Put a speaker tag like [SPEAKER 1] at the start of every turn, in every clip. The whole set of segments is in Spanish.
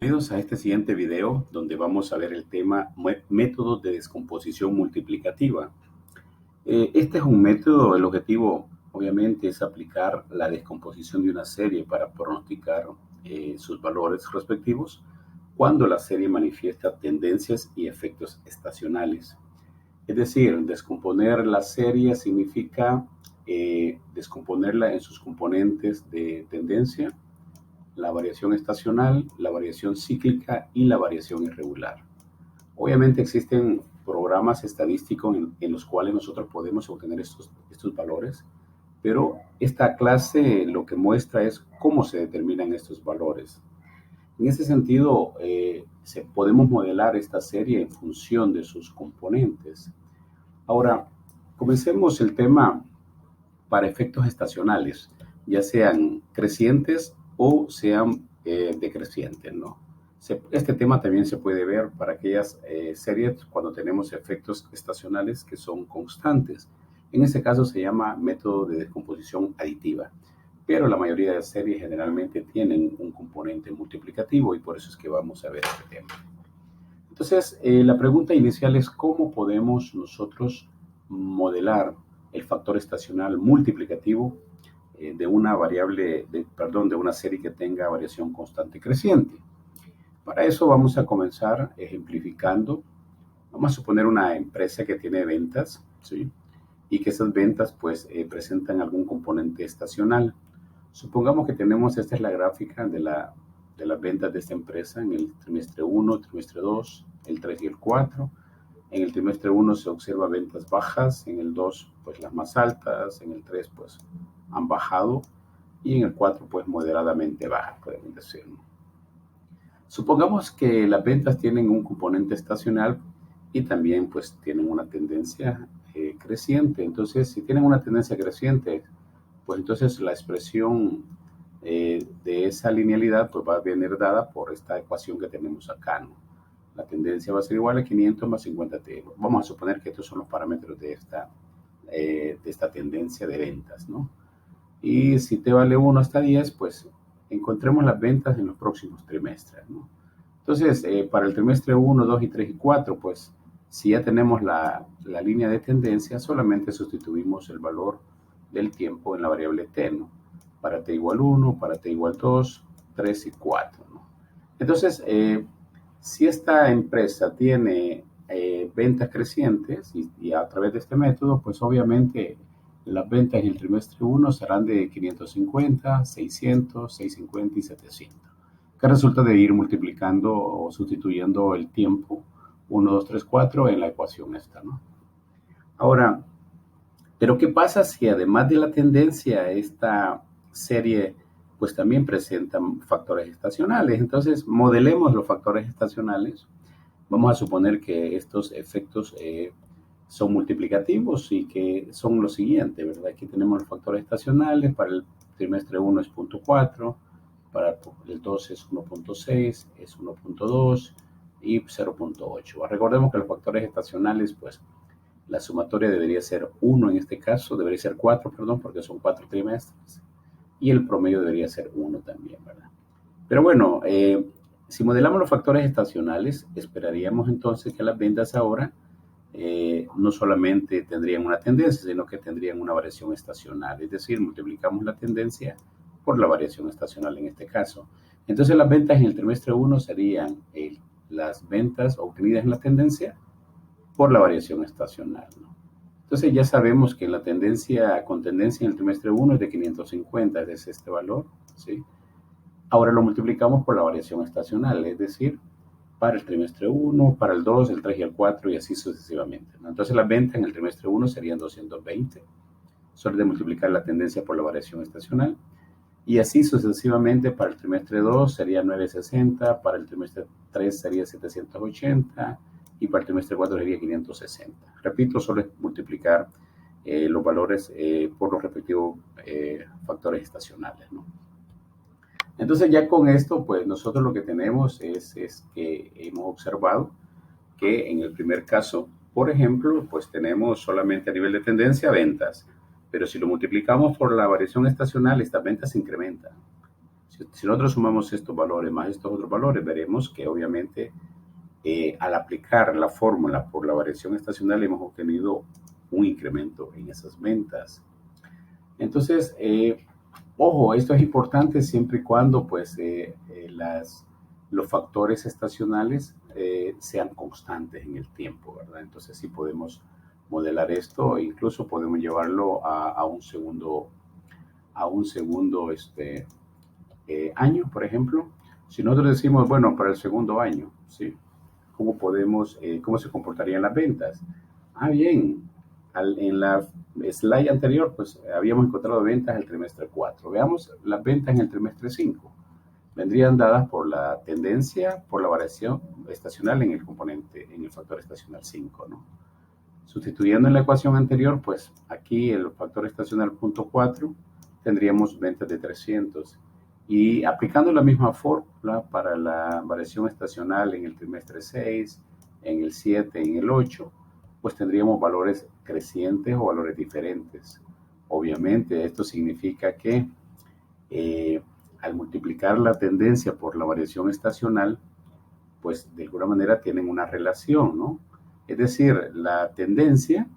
[SPEAKER 1] Bienvenidos a este siguiente video donde vamos a ver el tema métodos de descomposición multiplicativa. Este es un método, el objetivo obviamente es aplicar la descomposición de una serie para pronosticar sus valores respectivos cuando la serie manifiesta tendencias y efectos estacionales. Es decir, descomponer la serie significa descomponerla en sus componentes de tendencia, la variación estacional, la variación cíclica y la variación irregular. Obviamente existen programas estadísticos en los cuales nosotros podemos obtener estos valores, pero esta clase lo que muestra es cómo se determinan estos valores. En ese sentido, podemos modelar esta serie en función de sus componentes. Ahora, comencemos el tema para efectos estacionales, ya sean crecientes o sean decrecientes, ¿no? Este tema también se puede ver para aquellas series cuando tenemos efectos estacionales que son constantes. En este caso se llama método de descomposición aditiva, pero la mayoría de series generalmente tienen un componente multiplicativo y por eso es que vamos a ver este tema. Entonces, la pregunta inicial es cómo podemos nosotros modelar el factor estacional multiplicativo de una variable, de una serie que tenga variación constante creciente. Para eso vamos a comenzar ejemplificando. Vamos a suponer una empresa que tiene ventas, ¿sí? Y que esas ventas pues presentan algún componente estacional. Supongamos que tenemos, esta es la gráfica de las ventas de esta empresa en el trimestre 1, trimestre 2, el 3 y el 4. En el trimestre 1 se observa ventas bajas, en el 2 pues las más altas, en el 3 pues han bajado y en el 4 pues moderadamente bajas, podemos decir. Supongamos que las ventas tienen un componente estacional y también pues tienen una tendencia creciente. Entonces, si tienen una tendencia creciente, pues entonces la expresión de esa linealidad pues va a venir dada por esta ecuación que tenemos acá, ¿no? La tendencia va a ser igual a 500 más 50t. Vamos a suponer que estos son los parámetros de esta tendencia de ventas, ¿no? Y si t vale 1 hasta 10, pues encontremos las ventas en los próximos trimestres, ¿no? Entonces, para el trimestre 1, 2 y 3 y 4, pues si ya tenemos la línea de tendencia, solamente sustituimos el valor del tiempo en la variable t, ¿no? Para t igual 1, para t igual 2, 3 y 4, ¿no? Entonces, si esta empresa tiene ventas crecientes y a través de este método, pues obviamente las ventas en el trimestre 1 serán de 550, 600, 650 y 700, que resulta de ir multiplicando o sustituyendo el tiempo 1, 2, 3, 4 en la ecuación esta, ¿no? Ahora, pero ¿qué pasa si además de la tendencia esta serie pues también presenta factores estacionales? Entonces, modelemos los factores estacionales. Vamos a suponer que estos efectos son multiplicativos y que son los siguientes, ¿verdad? Aquí tenemos los factores estacionales. Para el trimestre 1 es 0.4, para el 2 es 1.6, es 1.2 y 0.8. Recordemos que los factores estacionales, pues la sumatoria debería ser 1 en este caso, debería ser 4, perdón, porque son 4 trimestres. Y el promedio debería ser 1 también, ¿verdad? Pero bueno, si modelamos los factores estacionales, esperaríamos entonces que las ventas ahora no solamente tendrían una tendencia, sino que tendrían una variación estacional. Es decir, multiplicamos la tendencia por la variación estacional en este caso. Entonces las ventas en el trimestre 1 serían las ventas obtenidas en la tendencia por la variación estacional, ¿no? Entonces ya sabemos que la tendencia con tendencia en el trimestre 1 es de 550, es este valor, ¿sí? Ahora lo multiplicamos por la variación estacional, es decir, para el trimestre 1, para el 2, el 3 y el 4 y así sucesivamente, ¿no? Entonces las ventas en el trimestre 1 serían 220, solo de multiplicar la tendencia por la variación estacional. Y así sucesivamente para el trimestre 2 sería 960, para el trimestre 3 sería 780 y para el trimestre 4 sería 560. Repito, solo es multiplicar los valores por los respectivos factores estacionales, ¿no? Entonces ya con esto, pues nosotros lo que tenemos es que hemos observado que en el primer caso, por ejemplo, pues tenemos solamente a nivel de tendencia ventas, pero si lo multiplicamos por la variación estacional, estas ventas se incrementan. Si nosotros sumamos estos valores más estos otros valores, veremos que obviamente al aplicar la fórmula por la variación estacional hemos obtenido un incremento en esas ventas. Entonces, ojo, esto es importante siempre y cuando pues, los factores estacionales sean constantes en el tiempo, ¿verdad? Entonces, sí podemos modelar esto e incluso podemos llevarlo a un segundo, año, por ejemplo. Si nosotros decimos, bueno, para el segundo año, ¿sí? ¿Cómo se comportarían las ventas? Ah, bien, en la slide anterior, pues habíamos encontrado ventas en el trimestre 4. Veamos las ventas en el trimestre 5. Vendrían dadas por la tendencia, por la variación estacional en el componente, en el factor estacional 5, ¿no? Sustituyendo en la ecuación anterior, pues aquí el factor estacional punto 4 tendríamos ventas de 300. Y aplicando la misma fórmula para la variación estacional en el trimestre 6, en el 7, en el 8, pues tendríamos valores crecientes o valores diferentes. Obviamente esto significa que al multiplicar la tendencia por la variación estacional, pues de alguna manera tienen una relación, ¿no? Es decir, la tendencia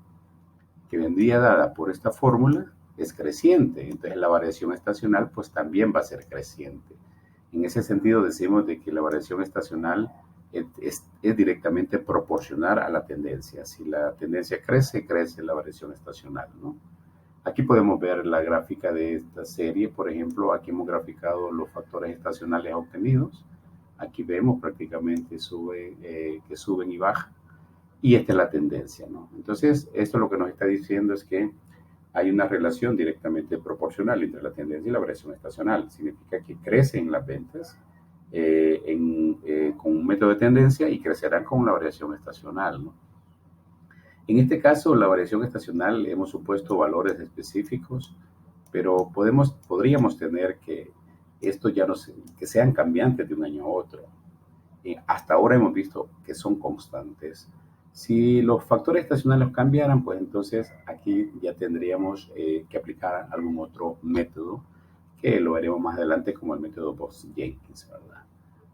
[SPEAKER 1] que vendría dada por esta fórmula es creciente, entonces la variación estacional pues también va a ser creciente. En ese sentido decimos de que la variación estacional es directamente proporcional a la tendencia. Si la tendencia crece, crece la variación estacional, ¿no? Aquí podemos ver la gráfica de esta serie, por ejemplo, aquí hemos graficado los factores estacionales obtenidos. Aquí vemos prácticamente que suben y bajan. Y esta es la tendencia, ¿no? Entonces, esto lo que nos está diciendo es que hay una relación directamente proporcional entre la tendencia y la variación estacional. Significa que crecen las ventas con un método de tendencia y crecerán con la variación estacional, ¿no? En este caso, la variación estacional hemos supuesto valores específicos, pero podríamos tener que estos ya no que sean cambiantes de un año a otro. Hasta ahora hemos visto que son constantes. Si los factores estacionales cambiaran, pues entonces aquí ya tendríamos que aplicar algún otro método que lo veremos más adelante como el método Bose-Jenkins, ¿verdad?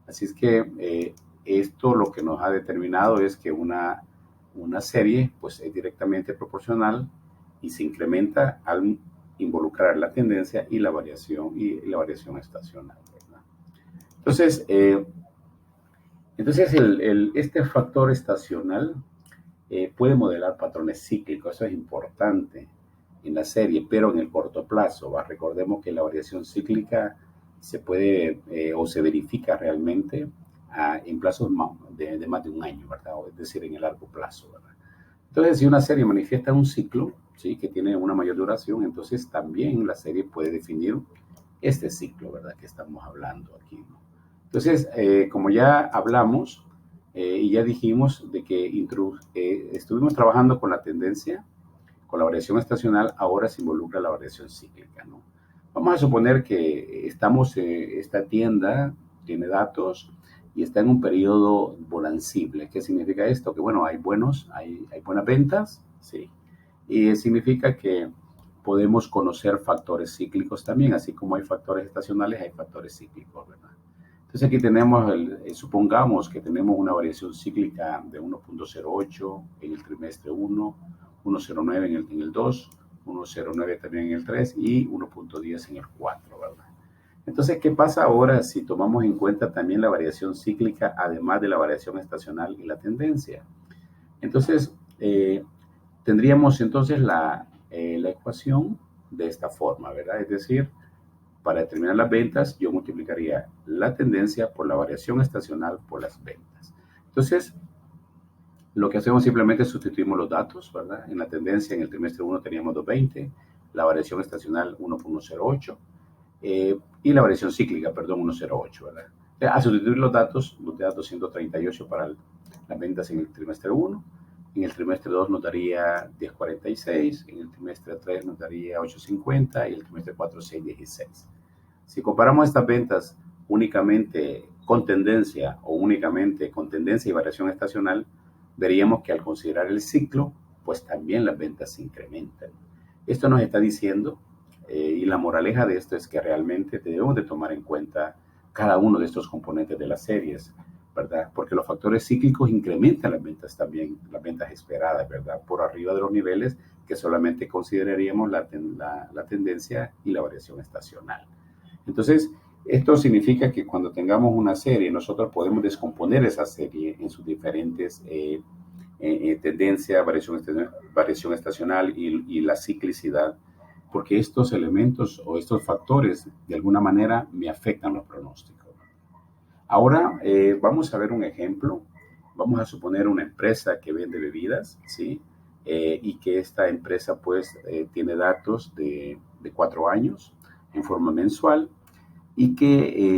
[SPEAKER 1] Así es que esto lo que nos ha determinado es que una serie pues es directamente proporcional y se incrementa al involucrar la tendencia y la variación estacional, ¿verdad? Entonces, este factor estacional puede modelar patrones cíclicos, eso es importante en la serie, pero en el corto plazo. ¿Va? Recordemos que la variación cíclica se puede o se verifica realmente en plazos de más de un año, ¿verdad? Es decir, en el largo plazo, ¿verdad? Entonces, si una serie manifiesta un ciclo, ¿sí? Que tiene una mayor duración, entonces también la serie puede definir este ciclo, ¿verdad? Que estamos hablando aquí, ¿no? Entonces, como ya hablamos y ya dijimos de que estuvimos trabajando con la tendencia, con la variación estacional, ahora se involucra la variación cíclica, ¿no? Vamos a suponer que esta tienda tiene datos y está en un periodo bonancible. ¿Qué significa esto? Que bueno, hay buenas ventas, sí. Y significa que podemos conocer factores cíclicos también, así como hay factores estacionales, hay factores cíclicos, ¿verdad? Entonces aquí tenemos, supongamos que tenemos una variación cíclica de 1.08 en el trimestre 1, 1.09 en el 2, 1.09 también en el 3 y 1.10 en el 4, ¿verdad? Entonces, ¿qué pasa ahora si tomamos en cuenta también la variación cíclica, además de la variación estacional y la tendencia? Entonces, tendríamos entonces la ecuación de esta forma, ¿verdad? Es decir, para determinar las ventas, yo multiplicaría la tendencia por la variación estacional por las ventas. Entonces, lo que hacemos simplemente sustituimos los datos, ¿verdad? En la tendencia, en el trimestre 1 teníamos 220, la variación estacional 1.08 y la variación cíclica, perdón, 1.08, ¿verdad? A sustituir los datos, nos da 238 para las ventas en el trimestre 1, en el trimestre 2 nos daría 1046, en el trimestre 3 nos daría 850 y el trimestre 4 616. Si comparamos estas ventas únicamente con tendencia o únicamente con tendencia y variación estacional, veríamos que al considerar el ciclo, pues también las ventas se incrementan. Esto nos está diciendo Y la moraleja de esto es que realmente debemos de tomar en cuenta cada uno de estos componentes de las series, ¿verdad? Porque los factores cíclicos incrementan las ventas también, las ventas esperadas, ¿verdad? Por arriba de los niveles que solamente consideraríamos la tendencia y la variación estacional. Entonces, esto significa que cuando tengamos una serie, nosotros podemos descomponer esa serie en sus diferentes tendencia, variación estacional y la ciclicidad, porque estos elementos o estos factores de alguna manera me afectan los pronósticos. Ahora vamos a ver un ejemplo. Vamos a suponer una empresa que vende bebidas, ¿sí? Y que esta empresa pues tiene datos de 4 años en forma mensual y que